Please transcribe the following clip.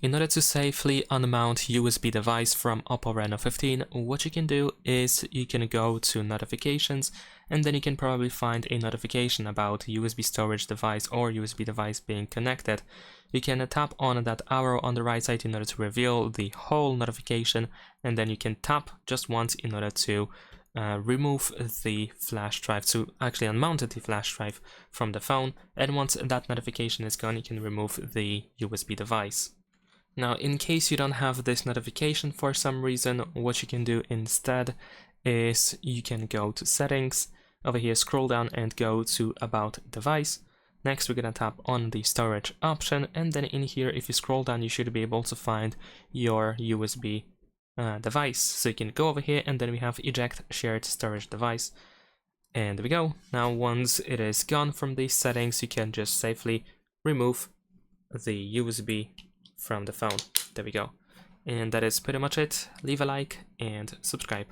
In order to safely unmount USB device from OPPO Reno 15, what you can do is you can go to notifications, and then you can probably find a notification about USB storage device or USB device being connected. You can tap on that arrow on the right side in order to reveal the whole notification, and then you can tap just once in order to remove the flash drive, to actually unmount the flash drive from the phone. And once that notification is gone, you can remove the USB device. Now, in case you don't have this notification for some reason, what you can do instead is you can go to settings, over here scroll down and go to about device. Next we're gonna tap on the storage option, and then in here if you scroll down you should be able to find your USB device. So you can go over here and then we have eject shared storage device, and there we go. Now once it is gone from these settings, you can just safely remove the USB from the phone. There we go. And that is pretty much it. Leave a like and subscribe.